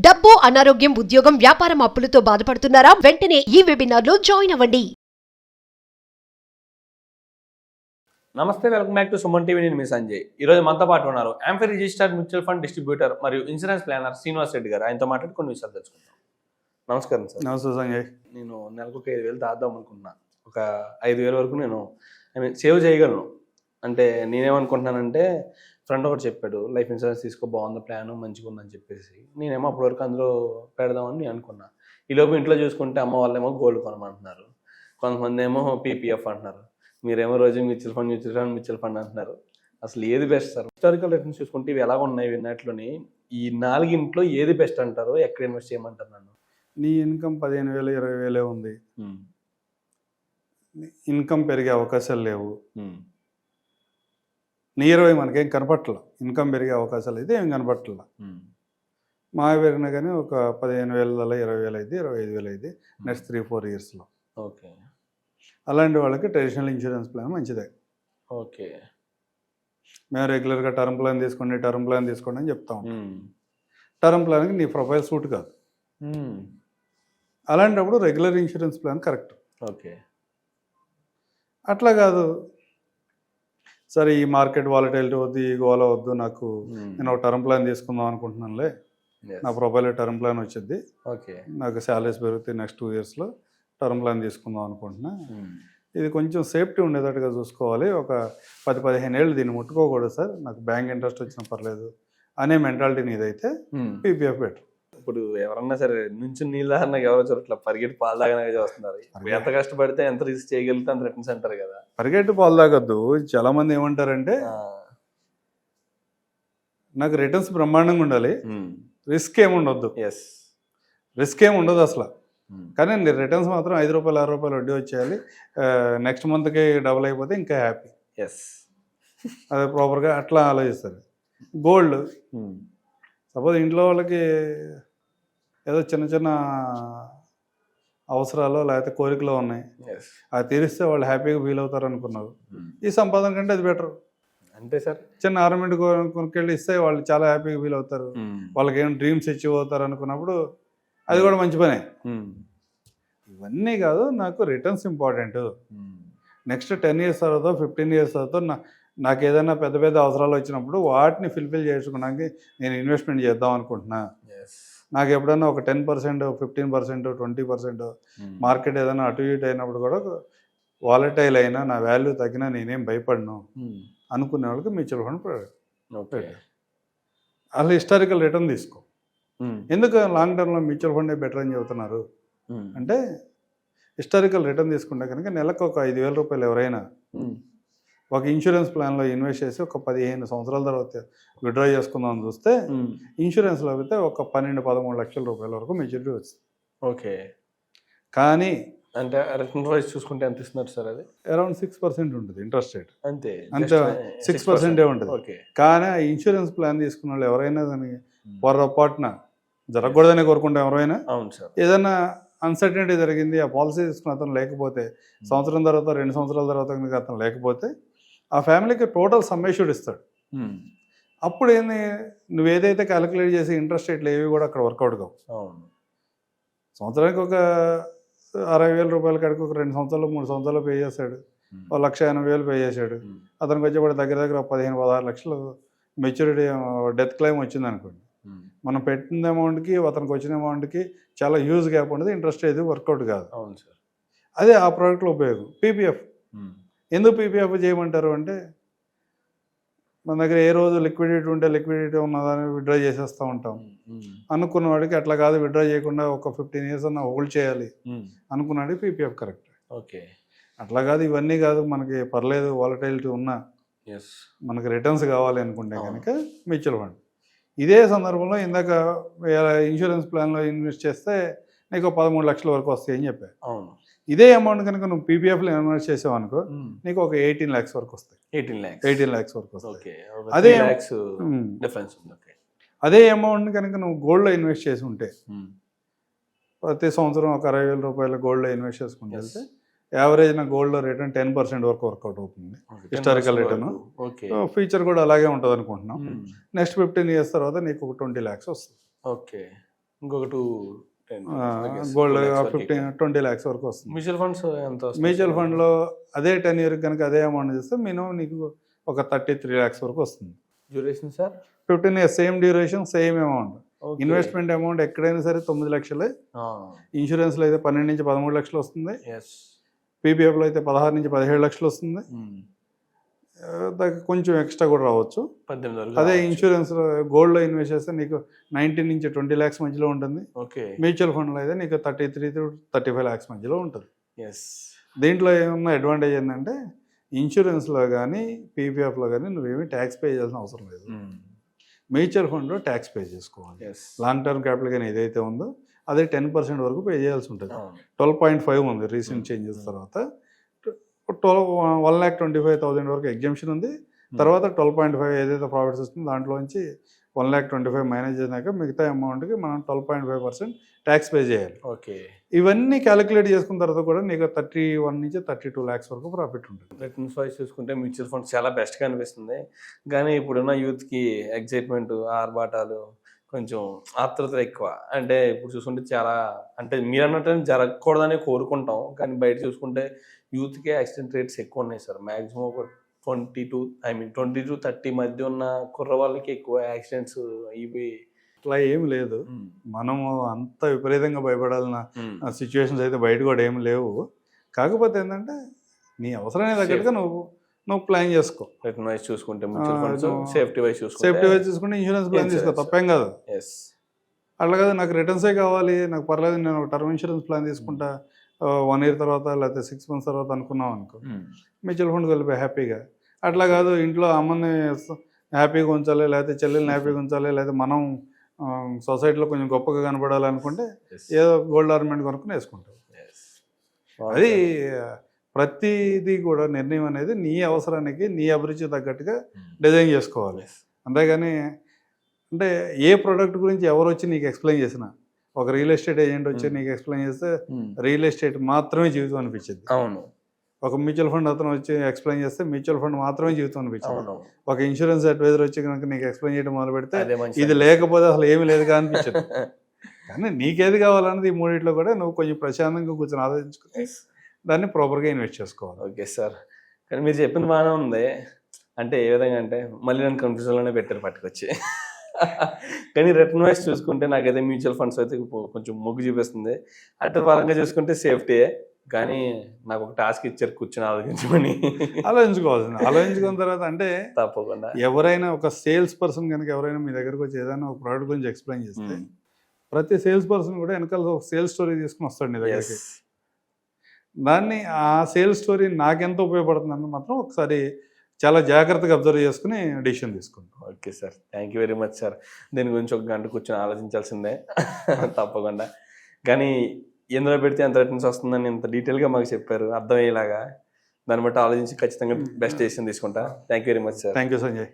డబ్బు, అనారోగ్యం, ఉద్యోగం, వ్యాపారం అప్పులతో బాధపడుతున్నారా? వెంటనే ఈ వెబినార్ లో జాయిన్ అవ్వండి. నమస్తే, welcome back to Suman TV. నేను మీ సంజయ్. ఈరోజు మనతో పాటు ఉన్నారు యాంఫర్ రిజిస్టర్డ్ మ్యూచువల్ ఫండ్ డిస్ట్రిబ్యూటర్ మరియు ఇన్సూరెన్స్ ప్లానర్ శ్రీనివాస్ రెడ్డి గారు. ఆయనతో మాట్లాడి కొన్ని విషయాలు తెలుసుకుందాం. నమస్కారం సార్. నమస్తే సంజయ్. నేను నెలకు ఒక 5,000 దాద్దాం అనుకున్నా. ఒక 5,000 వరకు నేను సేవ్ చేయగలను. అంటే నేనేమనుకుంటున్నానంటే, ఫ్రెండ్ ఒకటి చెప్పాడు, లైఫ్ ఇన్సూరెన్స్ తీసుకో, బాగుంది ప్లాన్, మంచిగా ఉందని చెప్పేసి. నేనేమో అప్పటి వరకు అందులో పెడదామని నేను అనుకున్నా. ఈలోపు ఇంట్లో చూసుకుంటే అమ్మ వాళ్ళేమో గోల్డ్ కొనమంటున్నారు, కొంతమంది ఏమో పీపీఎఫ్ అంటున్నారు, మీరేమో రోజు మ్యూచువల్ ఫండ్ అంటున్నారు. అసలు ఏది బెస్ట్ సార్? హిస్టారికల్ రిటర్న్స్ చూసుకుంటే ఇవి ఎలా ఉన్నాయి విన్నట్లోని, ఈ 4గింట్లో ఏది బెస్ట్ అంటారు? ఎక్కడ ఇన్వెస్ట్ చేయమంటారు నన్ను? నీ ఇన్కమ్ 15,000 20,000 ఉంది. ఇన్కమ్ పెరిగే అవకాశాలు లేవు. నియర్వై మనకేం కనపట్ల. ఇన్కమ్ పెరిగే అవకాశాలు అయితే ఏం కనపట్ల. మా పెరిగినా కానీ ఒక 15,000 20,000 అయితే 25,000 అయితే నెక్స్ట్ 3-4 ఇయర్స్లో. ఓకే. అలాంటి వాళ్ళకి ట్రెడిషనల్ ఇన్సూరెన్స్ ప్లాన్ మంచిదే. ఓకే. మేము రెగ్యులర్గా టర్మ్ ప్లాన్ తీసుకోండి అని చెప్తాం. టర్మ్ ప్లాన్కి నీ ప్రొఫైల్ సూట్ కాదు. అలాంటప్పుడు regular insurance plan correct. Okay. అట్లా కాదు, సరే ఈ మార్కెట్ వాలటిలిటీ వద్దు, ఈ గోల వద్దు, నాకు నేను ఒక టర్మ్ ప్లాన్ తీసుకుందాం అనుకుంటున్నానులే, నా ప్రొఫైల్ టర్మ్ ప్లాన్ వచ్చింది, ఓకే, నాకు శాలరీస్ పెరుగుతాయి, నెక్స్ట్ 2 ఇయర్స్లో టర్మ్ ప్లాన్ తీసుకుందాం అనుకుంటున్నా, ఇది కొంచెం సేఫ్టీ ఉండేటట్టుగా చూసుకోవాలి, ఒక 10-15 ఏళ్ళు దీన్ని ముట్టుకోకూడదు సార్, నాకు బ్యాంక్ ఇంట్రెస్ట్ వచ్చినా పర్లేదు అనే మెంటాలిటీని ఇదైతే పీపీఎఫ్ బెటర్. ఇప్పుడు ఎవరన్నా సరే నుంచి నీళ్ళ ఎవరో చోట్ల పరిగెట్టి పాలు తాగనగా చేస్తున్నారు. ఎంత కష్టపడితే ఎంత రిస్క్ చేయగలిగితే అంత రిటర్న్స్ అంటారు కదా. పరిగెట్టి పాలు తాగొద్దు. చాలా మంది ఏమంటారంటే, నాకు రిటర్న్స్ బ్రహ్మాండంగా ఉండాలి, రిస్క్ ఏముండొద్దు. రిస్క్ ఏమి ఉండదు అసలు, కానీ రిటర్న్స్ మాత్రం 5 రూపాయలు 6 రూపాయలు వడ్డీ వచ్చేయాలి, నెక్స్ట్ మంత్కి డబుల్ అయిపోతే ఇంకా హ్యాపీ. అదే ప్రాపర్గా అట్లా ఆలోచిస్తారు. గోల్డ్ సపోజ్ ఇంట్లో వాళ్ళకి ఏదో చిన్న చిన్న అవసరాలు లేకపోతే కోరికలు ఉన్నాయి, అది తీరిస్తే వాళ్ళు హ్యాపీగా ఫీల్ అవుతారు అనుకున్నారు. ఈ సంపాదన కంటే అది బెటర్. అంతే సార్. చిన్న ఆర్నమెంట్ కొనుక్కెళ్ళి ఇస్తే వాళ్ళు చాలా హ్యాపీగా ఫీల్ అవుతారు, వాళ్ళకి ఏం డ్రీమ్స్ ఇచ్చి పోతారు అనుకున్నప్పుడు అది కూడా మంచి పనే. ఇవన్నీ కాదు, నాకు రిటర్న్స్ ఇంపార్టెంట్. నెక్స్ట్ 10 ఇయర్స్ తర్వాత 15 ఇయర్స్ తర్వాత నాకు ఏదైనా పెద్ద పెద్ద అవసరాలు వచ్చినప్పుడు వాటిని ఫుల్ఫిల్ చేసుకోవడానికి నేను ఇన్వెస్ట్మెంట్ చేద్దాం అనుకుంటున్నా. నాకు ఎప్పుడైనా ఒక 10%, 15%, 20% మార్కెట్ ఏదైనా అటు ఇటు అయినప్పుడు కూడా వాలటైల్ అయినా, నా వాల్యూ తగ్గినా నేనేం భయపడను అనుకునే వాళ్ళకి మ్యూచువల్ ఫండ్ పెట్టారు. అలా హిస్టారికల్ రిటర్న్ తీసుకో. ఎందుకు లాంగ్ టర్మ్లో మ్యూచువల్ ఫండే బెటర్ అని చెబుతున్నారు అంటే, హిస్టారికల్ రిటర్న్ తీసుకుంటే కనుక నెలకు ఒక 5,000 రూపాయలు ఎవరైనా ఒక ఇన్సూరెన్స్ ప్లాన్లో ఇన్వెస్ట్ చేసి ఒక 15 సంవత్సరాల తర్వాత విత్డ్రా చేసుకుందామని చూస్తే, ఇన్సూరెన్స్లో అయితే ఒక 12-13 లక్షల రూపాయల వరకు మెచ్యూరిటీ వస్తుంది. ఓకే. కానీ అంటే రిటర్న్ వైజ్ చూసుకుంటే ఎంత ఇస్తున్నారు సార్? అది అరౌండ్ 6% ఉంటుంది ఇంట్రెస్ట్ రేట్. అంతే 6% ఉంటుంది. కానీ ఆ ఇన్సూరెన్స్ ప్లాన్ తీసుకున్న వాళ్ళు ఎవరైనా దాన్ని పొరపాటున జరగకూడదని కోరుకుంటే ఎవరైనా, అవును సార్, ఏదైనా అన్సర్టనిటీ జరిగింది, ఆ పాలసీ తీసుకున్న అతను లేకపోతే, సంవత్సరం తర్వాత 2 సంవత్సరాల తర్వాత కనుక అతను లేకపోతే, ఆ ఫ్యామిలీకి టోటల్ సమ్మేషుడ్ ఇస్తాడు. అప్పుడు ఏంది, నువ్వు ఏదైతే క్యాలిక్యులేట్ చేసి ఇంట్రెస్ట్ రేట్లు ఏవి కూడా అక్కడ వర్కౌట్ కావు. సంవత్సరానికి ఒక 60,000 రూపాయల కాడికి ఒక 2 సంవత్సరాలు 3 సంవత్సరాలు పే చేశాడు, 1,80,000 పే చేశాడు, అతనికి వచ్చేప్పుడు దగ్గర 15-16 లక్షలు మెచ్యూరిటీ డెత్ క్లెయిమ్ వచ్చింది అనుకోండి. మనం పెట్టిన అమౌంట్కి అతనికి వచ్చిన అమౌంట్కి చాలా హ్యూజ్ గ్యాప్ ఉండదు, ఇంట్రెస్ట్ ఏది వర్కౌట్ కాదు. అవును సార్. అదే ఆ ప్రోడక్ట్లో ఉపయోగం. పీపీఎఫ్ ఎందుకు పీపీఎఫ్ చేయమంటారు అంటే, మన దగ్గర ఏ రోజు లిక్విడిటీ ఉంటే లిక్విడిటీ ఉన్నదాన్ని విత్డ్రా చేసేస్తూ ఉంటాం. అనుకున్న వాడికి అట్లా కాదు, విత్డ్రా చేయకుండా ఒక 15 ఇయర్స్ అన్న హోల్డ్ చేయాలి అనుకున్నాడు పీపీఎఫ్ కరెక్ట్. ఓకే. అట్లా కాదు, ఇవన్నీ కాదు, మనకి పర్లేదు వాలటైలిటీ ఉన్నా మనకి రిటర్న్స్ కావాలి అనుకుంటే కనుక మ్యూచువల్ ఫండ్. ఇదే సందర్భంలో ఇందాక ఇన్సూరెన్స్ ప్లాన్లో ఇన్వెస్ట్ చేస్తే నీకు 13 లక్షల వరకు వస్తాయి అని చెప్పాను. అవును. ఇదే అమౌంట్ కనుక నువ్వు పీపీఎఫ్లో ఇన్వెస్ట్ చేసావు అనుకో, నీకు ఒక 18 lakhs వరకు వస్తాయి. 18 lakhs వరకు వస్తాయి. అదే అమౌంట్ కనుక నువ్వు గోల్డ్లో ఇన్వెస్ట్ చేసి ఉంటే, ప్రతి సంవత్సరం ఒక 60,000 రూపాయల గోల్డ్లో ఇన్వెస్ట్ చేసుకుంటే వెళ్తే యావరేజ్ నా గోల్డ్లో రిటర్న్ 10% వరకు వర్కౌట్ అవుతుంది, హిస్టారికల్ రిటర్న్. ఫ్యూచర్ కూడా అలాగే ఉంటుంది అనుకుంటున్నాం. నెక్స్ట్ 15 ఇయర్స్ తర్వాత నీకు ఒక 20 lakhs వస్తుంది. ఓకే. ఇంకొక 2 గోల్డ్ 20 lakhs వరకు వస్తుంది. మ్యూచువల్ ఫండ్స్ ఎంత వస్తుంది? మ్యూచువల్ ఫండ్లో అదే 10 years కనుక అదే అమౌంట్ చేస్తే మినిమం నీకు ఒక 33 lakhs వరకు వస్తుంది. Duration sir 15 years same duration same amount. Investment amount ఎక్కడైనా సరే 9 లక్షలే. ఇన్సూరెన్స్లో అయితే 12 నుంచి 13 లక్షలు వస్తుంది. పీపీఎఫ్లో అయితే 16 నుంచి 17 లక్షలు వస్తుంది. కొంచెం ఎక్స్ట్రా కూడా రావచ్చు. అదే ఇన్సూరెన్స్ గోల్డ్లో ఇన్వెస్ట్ చేస్తే నీకు 19 నుంచి 20 lakhs మధ్యలో ఉంటుంది. మ్యూచువల్ ఫండ్లో అయితే నీకు 33 to 35 lakhs మధ్యలో ఉంటుంది. దీంట్లో ఏమన్నా అడ్వాంటేజ్ ఏంటంటే ఇన్సూరెన్స్లో కానీ పీపీఎఫ్లో కానీ నువ్వేమీ ట్యాక్స్ పే చేయాల్సిన అవసరం లేదు. మ్యూచువల్ ఫండ్లో ట్యాక్స్ పే చేసుకోవాలి. లాంగ్ టర్మ్ క్యాపిటల్ కానీ ఏదైతే ఉందో అదే 10% వరకు పే చేయాల్సి ఉంటుంది. 12.5 ఉంది రీసెంట్ చేంజెస్ తర్వాత. 1,25,000 వరకు ఎగ్జామ్షన్ ఉంది. తర్వాత 12.5 ఏదైతే ప్రాఫిట్స్ వస్తుందో దాంట్లోంచి 1,25,000 మైనస్ చేసినాక మిగతా అమౌంట్కి మనం 12.5% ట్యాక్స్ పే చేయాలి. ఇవన్నీ క్యాలిక్యులేట్ చేసుకున్న తర్వాత కూడా నీకు 31 నుంచి 32 lakhs వరకు ప్రాఫిట్ ఉంటుంది. రిటర్న్స్ వైజ్ చూసుకుంటే మ్యూచువల్ ఫండ్స్ చాలా బెస్ట్గా అనిపిస్తుంది. కానీ ఇప్పుడున్న యూత్కి ఎగ్జైట్మెంట్, ఆర్భాటాలు, కొంచెం ఆత్రుత ఎక్కువ. అంటే ఇప్పుడు చూసుకుంటే చాలా అంటే మీరు అన్నట్టు జరగకూడదని కోరుకుంటాం. కానీ బయట చూసుకుంటే యూత్కే యాక్సిడెంట్ రేట్స్ ఎక్కువ ఉన్నాయి సార్. మ్యాక్సిమం ఒక 20 to 30 మధ్య ఉన్న కుర్ర వాళ్ళకి ఎక్కువ యాక్సిడెంట్స్ ఇవి. అట్లా ఏం లేదు. మనము అంత విపరీతంగా భయపడాలన్న సిచ్యువేషన్స్ అయితే బయట కూడా ఏమి లేవు. కాకపోతే ఏంటంటే నీ అవసరానికి తగ్గట్టుగా నువ్వు ప్లాన్ చేసుకో. రిటర్న్ వైజ్ చూసుకుంటే సేఫ్టీ వైజ్ చూసుకుంటే ఇన్సూరెన్స్ ప్లాన్ చేసుకో, తప్పేం కాదు. అట్లా కాదు నాకు రిటర్న్సే కావాలి, నాకు పర్లేదు నేను ఒక టర్మ్ ఇన్సూరెన్స్ ప్లాన్ తీసుకుంటా 1 year తర్వాత లేకపోతే 6 months తర్వాత అనుకున్నాం అనుకో, మ్యూచువల్ ఫండ్కి వెళ్ళిపోయి హ్యాపీగా. అట్లా కాదు ఇంట్లో అమ్మని హ్యాపీగా ఉంచాలి, లేకపోతే చెల్లెల్ని హ్యాపీగా ఉంచాలి, లేకపోతే మనం సొసైటీలో కొంచెం గొప్పగా కనపడాలి అనుకుంటే ఏదో గోల్డ్ ఆర్నమెంట్ కొనుక్కుని వేసుకుంటాం. అది ప్రతిదీ కూడా నిర్ణయం అనేది నీ అవసరానికి నీ అభిరుచి తగ్గట్టుగా డిజైన్ చేసుకోవాలి. అంతేగాని అంటే ఏ ప్రోడక్ట్ గురించి ఎవరు వచ్చి నీకు ఎక్స్ప్లెయిన్ చేసినా, ఒక రియల్ ఎస్టేట్ ఏజెంట్ వచ్చి నీకు ఎక్స్ప్లెయిన్ చేస్తే రియల్ ఎస్టేట్ మాత్రమే జీవితం అనిపించింది. అవును. ఒక మ్యూచువల్ ఫండ్ అతను వచ్చి ఎక్స్ప్లెయిన్ చేస్తే మ్యూచువల్ ఫండ్ మాత్రమే జీవితం అనిపించింది. ఒక ఇన్సూరెన్స్ అడ్వైజర్ వచ్చి కనుక నీకు ఎక్స్ప్లెయిన్ చేయడం మొదలు పెడితే ఇది లేకపోతే అసలు ఏమీ లేదుగా అనిపించదు. కానీ నీకేది కావాలన్నది ఈ మూడిట్లో కూడా నువ్వు కొంచెం ప్రశాంతంగా కూర్చొని ఆలోచించుకుని దాన్ని ప్రాపర్గా ఇన్వెస్ట్ చేసుకోవాలి. Okay sir. కానీ మీరు చెప్పింది బాగానే ఉంది. అంటే ఏ విధంగా అంటే మళ్ళీ నన్ను కన్ఫ్యూజన్లోనే పెట్టారు పట్టుకొచ్చి. కానీ రిటర్న్ వైజ్ చూసుకుంటే నాకైతే మ్యూచువల్ ఫండ్స్ అయితే కొంచెం మొగ్గు చూపిస్తుంది. అటు పరంగా చూసుకుంటే సేఫ్టీయే. కానీ నాకు ఒక టాస్క్ ఇచ్చారు కూర్చొని ఆలోచించుకున్న తర్వాత అంటే తప్పకుండా ఎవరైనా ఒక సేల్స్ పర్సన్ కనుక ఎవరైనా మీ దగ్గరకు వచ్చి ఏదైనా ఒక ప్రోడక్ట్ గురించి ఎక్స్ప్లెయిన్ చేస్తే ప్రతి సేల్స్ పర్సన్ కూడా వెనకాల ఒక సేల్స్ స్టోరీ తీసుకుని వస్తాడు నీ దగ్గరికి. దాన్ని ఆ సేల్స్ స్టోరీ నాకెంత ఉపయోగపడుతుందని మాత్రం ఒకసారి చాలా జాగ్రత్తగా అబ్జర్వ్ చేసుకుని డెసిషన్ తీసుకుంటాం. Okay sir, thank you very much sir. దీని గురించి ఒక గంట కూర్చొని ఆలోచించాల్సిందే తప్పకుండా. కానీ ఎందులో పెడితే ఎంత రిటర్న్స్ వస్తుందని ఇంత డీటెయిల్గా మాకు చెప్పారు, అర్థమయ్యేలాగా. దాన్ని బట్టి ఆలోచించి ఖచ్చితంగా బెస్ట్ డెసిషన్ తీసుకుంటా. Thank you very much sir. Thank you Sanjay.